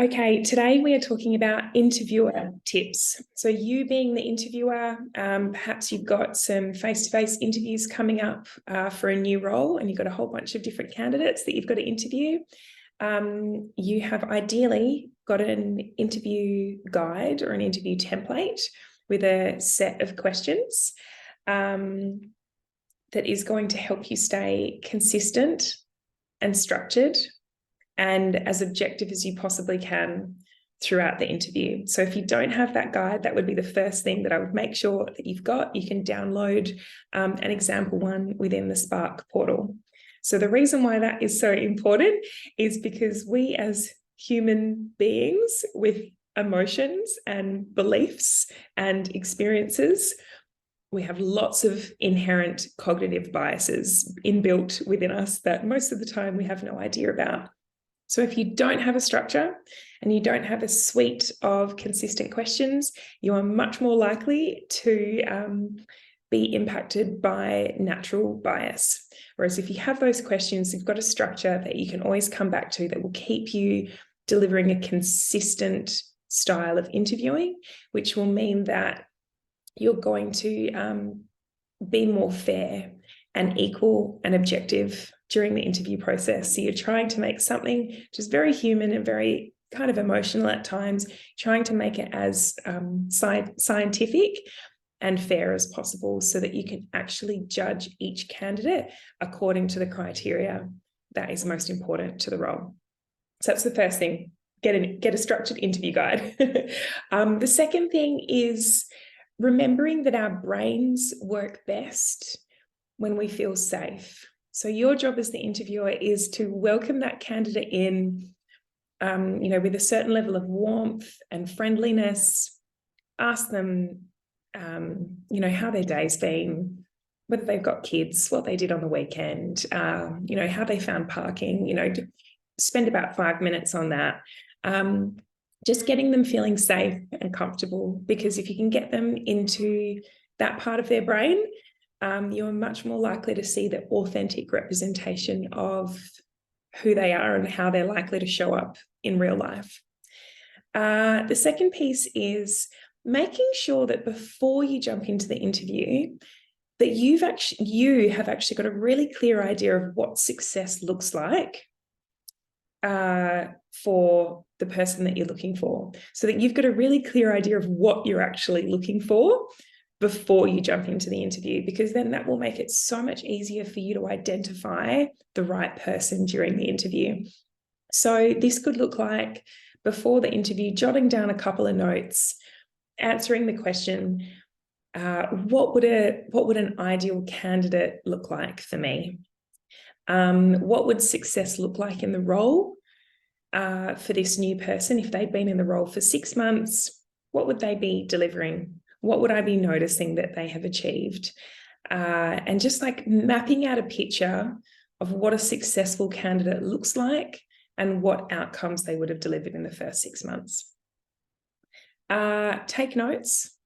Okay, today we are talking about interviewer tips. So you being the interviewer, perhaps you've got some face-to-face interviews coming up for a new role, and you've got a whole bunch of different candidates that you've got to interview. You have ideally got an interview guide or an interview template with a set of questions that is going to help you stay consistent and structured and as objective as you possibly can throughout the interview. So if you don't have that guide, that would be the first thing that I would make sure that you've got. You can download an example one within the Spark portal. So the reason why that is so important is because we as human beings with emotions and beliefs and experiences, we have lots of inherent cognitive biases inbuilt within us that most of the time we have no idea about. So if you don't have a structure and you don't have a suite of consistent questions, you are much more likely to be impacted by natural bias. Whereas if you have those questions, you've got a structure that you can always come back to that will keep you delivering a consistent style of interviewing, which will mean that you're going to be more fair and equal and objective during the interview process. So you're trying to make something just very human and very kind of emotional at times, trying to make it as scientific and fair as possible so that you can actually judge each candidate according to the criteria that is most important to the role. So that's the first thing, get a structured interview guide. The second thing is remembering that our brains work best when we feel safe. So your job as the interviewer is to welcome that candidate in, with a certain level of warmth and friendliness. Ask them, how their day's been, whether they've got kids, what they did on the weekend, how they found parking. Spend about 5 minutes on that. Just getting them feeling safe and comfortable, because if you can get them into that part of their brain, you're much more likely to see the authentic representation of who they are and how they're likely to show up in real life. The second piece is making sure that before you jump into the interview, that you have actually got a really clear idea of what success looks like for the person that you're looking for, so that you've got a really clear idea of what you're actually looking for before you jump into the interview, because then that will make it so much easier for you to identify the right person during the interview. So this could look like, before the interview, jotting down a couple of notes, answering the question, what would an ideal candidate look like for me? What would success look like in the role for this new person? If they'd been in the role for 6 months, what would they be delivering? What would I be noticing that they have achieved? And just like mapping out a picture of what a successful candidate looks like and what outcomes they would have delivered in the first 6 months. Take notes.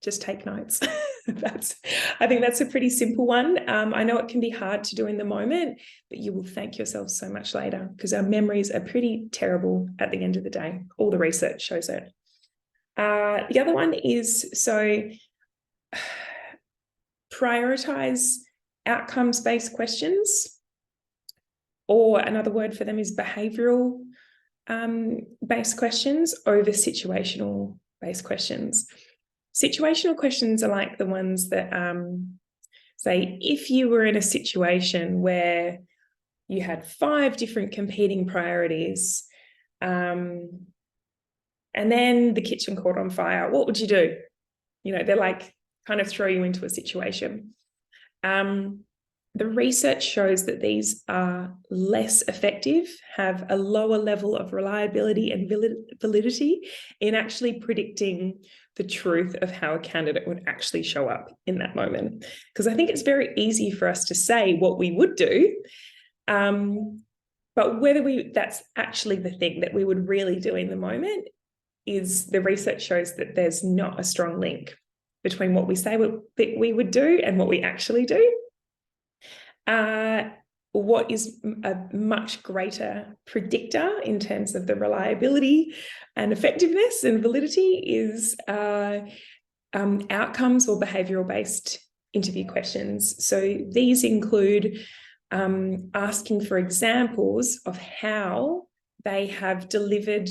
Just take notes. I think that's a pretty simple one. I know it can be hard to do in the moment, but you will thank yourself so much later, because our memories are pretty terrible at the end of the day. All the research shows it. The other one is, prioritize outcomes-based questions, or another word for them is behavioral based questions over situational based questions. Situational questions are like the ones that say, if you were in a situation where you had 5 different competing priorities, and then the kitchen caught on fire, what would you do? They're like kind of throw you into a situation. The research shows that these are less effective, have a lower level of reliability and validity in actually predicting the truth of how a candidate would actually show up in that moment. Because I think it's very easy for us to say what we would do, but whether that's actually the thing that we would really do in the moment, is the research shows that there's not a strong link between what we say that we would do and what we actually do. what is a much greater predictor in terms of the reliability and effectiveness and validity is outcomes or behavioral-based interview questions. So these include asking for examples of how they have delivered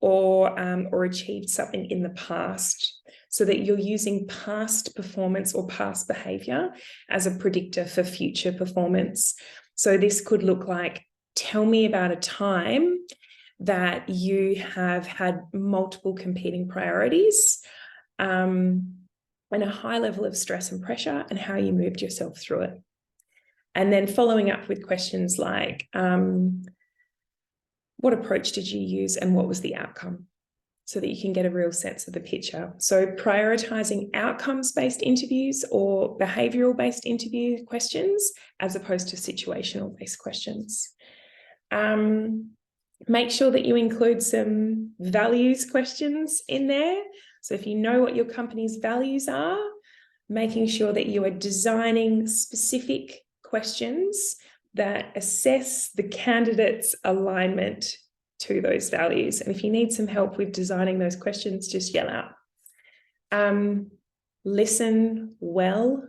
or achieved something in the past, so that you're using past performance or past behavior as a predictor for future performance. So this could look like, tell me about a time that you have had multiple competing priorities and a high level of stress and pressure, and how you moved yourself through it. And then following up with questions like, what approach did you use and what was the outcome? So that you can get a real sense of the picture. So prioritizing outcomes-based interviews or behavioral-based interview questions as opposed to situational-based questions. Make sure that you include some values questions in there. So if you know what your company's values are, making sure that you are designing specific questions that assess the candidate's alignment to those values. And if you need some help with designing those questions, just yell out. Listen well,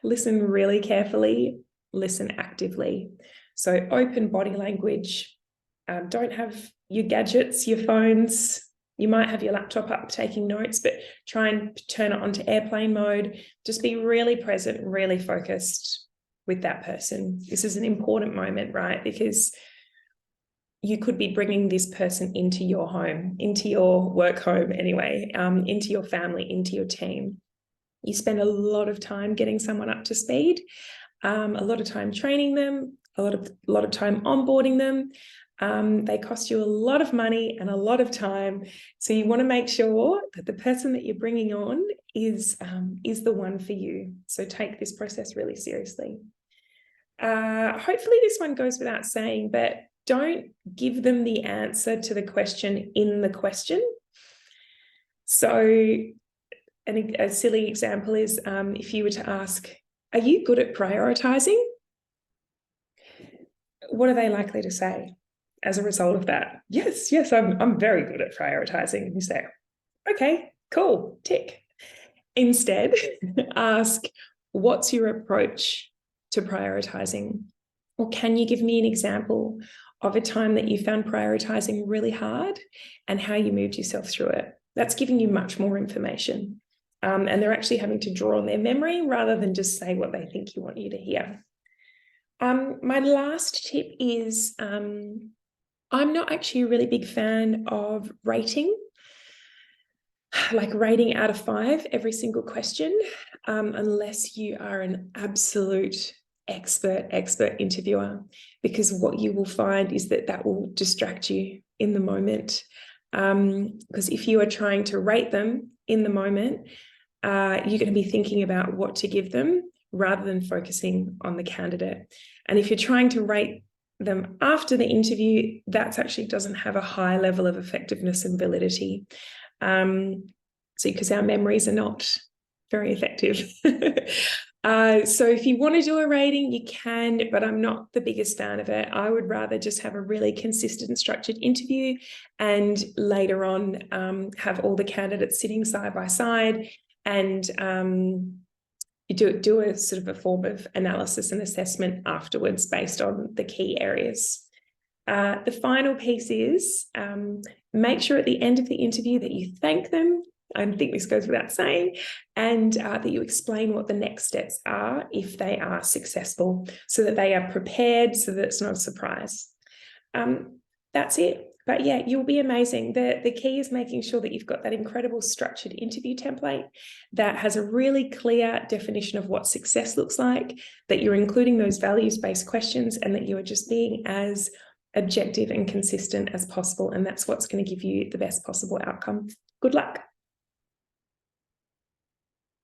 listen really carefully, listen actively. So open body language. Don't have your gadgets, your phones. You might have your laptop up taking notes, but try and turn it onto airplane mode. Just be really present, really focused with that person. This is an important moment, right? Because you could be bringing this person into your home, into your work home anyway, into your family, into your team. You spend a lot of time getting someone up to speed, a lot of time training them, a lot of time onboarding them. They cost you a lot of money and a lot of time. So you want to make sure that the person that you're bringing on is the one for you. So take this process really seriously. Hopefully this one goes without saying, but don't give them the answer to the question in the question. So a silly example is if you were to ask, are you good at prioritizing? What are they likely to say as a result of that? Yes, I'm very good at prioritizing. You say, okay, cool, tick. Instead, ask, what's your approach to prioritizing? Or can you give me an example of a time that you found prioritizing really hard and how you moved yourself through it? That's giving you much more information. And they're actually having to draw on their memory rather than just say what they think you want you to hear. My last tip is I'm not actually a really big fan of rating, like rating out of 5 every single question, unless you are an absolute expert interviewer, because what you will find is that will distract you in the moment. Because if you are trying to rate them in the moment, you're going to be thinking about what to give them rather than focusing on the candidate. And if you're trying to rate them after the interview, that actually doesn't have a high level of effectiveness and validity. Because our memories are not very effective. So if you want to do a rating, you can, but I'm not the biggest fan of it. I would rather just have a really consistent and structured interview, and later on have all the candidates sitting side by side, and you do a sort of a form of analysis and assessment afterwards based on the key areas. The final piece is make sure at the end of the interview that you thank them. I think this goes without saying, and that you explain what the next steps are if they are successful, so that they are prepared, so that it's not a surprise. That's it. But yeah, you'll be amazing. The key is making sure that you've got that incredible structured interview template that has a really clear definition of what success looks like, that you're including those values-based questions, and that you are just being as objective and consistent as possible. And that's what's going to give you the best possible outcome. Good luck.